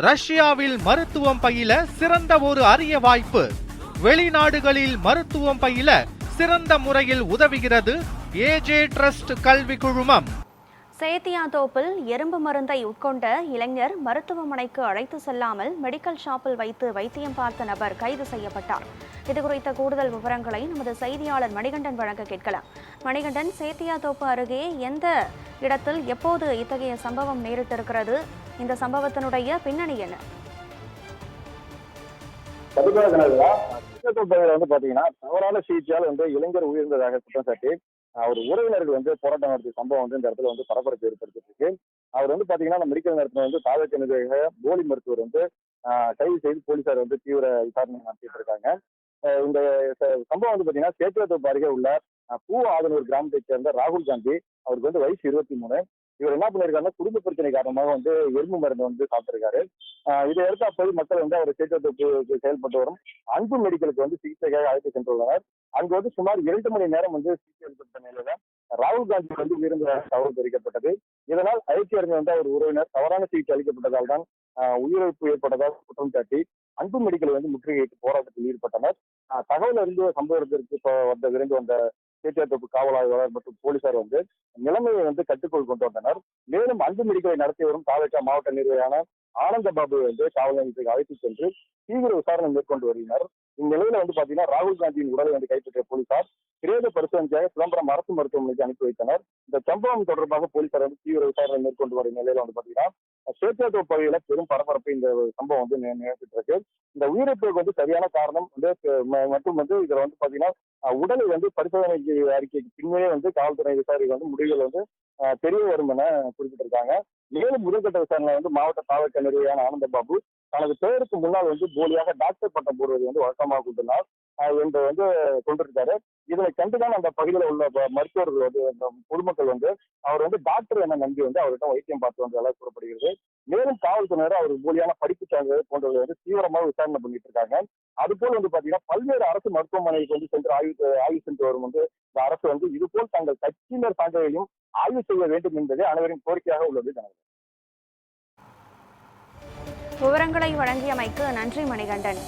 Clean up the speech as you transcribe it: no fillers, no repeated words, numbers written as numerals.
ரஷ்யாவில் மருத்துவம் பயில சிறந்த ஒரு அரிய வாய்ப்பு. வெளிநாடுகளில் மருத்துவம் பயில சிறந்த முறையில் உதவுகிறது ஏஜே ட்ரஸ்ட் கல்வி குழுமம். சேத்தியாத்தோப்பில் எறும்பு மருந்தை உட்கொண்ட இளைஞர் மருத்துவமனைக்கு அழைத்து செல்லாமல் மெடிக்கல் ஷாப்பில் வைத்து வைத்தியம் பார்த்த நபர் கைது செய்யப்பட்டார். இதுகுறித்த கூடுதல் விவரங்களை நமது செய்தியாளர் மணிகண்டன் வழங்க கேட்கலாம். மணிகண்டன், சேத்தியாத்தோப்பு அருகே எந்த இடத்தில் எப்போது இத்தகைய சம்பவம் நேரிட்டிருக்கிறது? இந்த சம்பவத்தினுடைய பின்னணி என்ன? பாத்தீங்கன்னா தவறான சிகிச்சையால் இளைஞர் உயிர்ந்ததாக குற்றம் சாட்டி அவர் உறவினர்கள் போராட்டம் நடத்திய சம்பவம் இந்த இடத்துல பரபரப்பு ஏற்படுத்திட்டு இருக்கு. அவர் பாத்தீங்கன்னா அந்த மெடிக்கல் நேரத்தில் தாவக நிர்வாக போலி மருத்துவர் கைது செய்து போலீசார் தீவிர விசாரணை நடத்திட்டு இருக்காங்க. இந்த சம்பவம் பாத்தீங்கன்னா சேத்தியாத்தோப்பு அருகே உள்ள பூ ஆதனூர் கிராமத்தை சேர்ந்த ராகுல் காந்தி. அவருக்கு வயசு 23. இவர் என்ன பண்ணிருக்காருன்னா குடும்ப பிரச்சனை காரணமாக எறும்பு மருந்து சாப்பிட்டிருக்காரு. இதை எடுத்து அப்போது மக்கள் அவர் சேத்தியாத்தோப்பு செயல்பட்டு வரும் அன்பு மெடிக்கலுக்கு சிகிச்சைக்காக அழைத்து சென்றுள்ளனர். அங்கு சுமார் 2 மணி நேரம் சிகிச்சை அளிக்கப்பட்ட நிலையில ராகுல் காந்தி உயிரிழந்ததாக தகவல் தெரிவிக்கப்பட்டது. இதனால் ஐக்கிய அறிஞர் அவர் உறவினர் தவறான சிகிச்சை அளிக்கப்பட்டதால் தான் உயிரிழப்பு ஏற்பட்டதாக குற்றம் சாட்டி அன்பு மெடிக்கல் முற்றுகையிட்டு போராட்டத்தில் ஈடுபட்டனர். தகவல் அறிந்து சம்பவத்திற்கு விரைந்து வந்த சேத்தியாத்தோப்பு காவல் ஆய்வாளர் மற்றும் போலீசார் நிலைமையை கட்டுக்குள் கொண்டு வந்தனர். மேலும் அன்பு மெடிக்கலை நடத்தி வரும் தாவேகா மாவட்ட நிர்வாகியான ஆனந்த பாபு காவல் நிலையத்துக்கு அழைத்து சென்று தீவிர விசாரணை மேற்கொண்டு வருகின்றனர். இந்நிலையில பாத்தீங்கன்னா ராகுல் காந்தியின் உடலை கைப்பற்றிய போலீசார் பிரேத பரிசோதனைக்காக சிதம்பரம் அரசு மருத்துவமனைக்கு அனுப்பி வைத்தனர். இந்த சம்பவம் தொடர்பாக போலீசார் தீவிர விசாரணை மேற்கொண்டு வரும் நிலையில பாத்தீங்கன்னா சேத்தியாத்தோப்பு பகுதியில பெரும் பரபரப்பு இந்த சம்பவம் நிகழ்த்திட்டு இருக்கு. இந்த உயிரிழப்புக்கு சரியான காரணம் மற்றும் இதுல பாத்தீங்கன்னா உடலை பரிசோதனைக்கு அறிக்கைக்கு பின்னே காவல்துறை விசாரிக்க முடிவுகள் தெரிய வரும் என குறிப்பிட்டிருக்காங்க. மேலும் முதற்கட்ட விசாரணை மாவட்ட தாவக நிர்வாகியான ஆனந்த பாபு தனது பெயருக்கு முன்னால் போலியாக டாக்டர் பட்டம் போடுவதை வழக்கமாக கொண்டுள்ளார் என்று கொண்டிருக்காரு. இதனை கண்டுதான் அந்த பகுதியில் உள்ள மருத்துவர்கள் பொதுமக்கள் அவர் டாக்டர் என நம்பி அவர்கிட்ட வைத்தியம் பார்த்து வந்ததாக கூறப்படுகிறது. மேலும் காவல்துறையினர் அவர் போலியான படிப்பு சான்றிதழ் போன்றவர்கள் தீவிரமாக விசாரணை பண்ணிட்டு இருக்காங்க. அதுபோல் பாத்தீங்கன்னா பல்வேறு அரசு மருத்துவமனைக்கு சென்று ஆய்வு சென்று வரும் இந்த அரசு இதுபோல் தங்கள் கட்சியினர் சான்றிதழையும் ஆய்வு செய்ய வேண்டும் என்பதே அனைவரின் கோரிக்கையாக உள்ளது. விவரங்களை வழங்கியமைக்கு நன்றி மணிகண்டன்.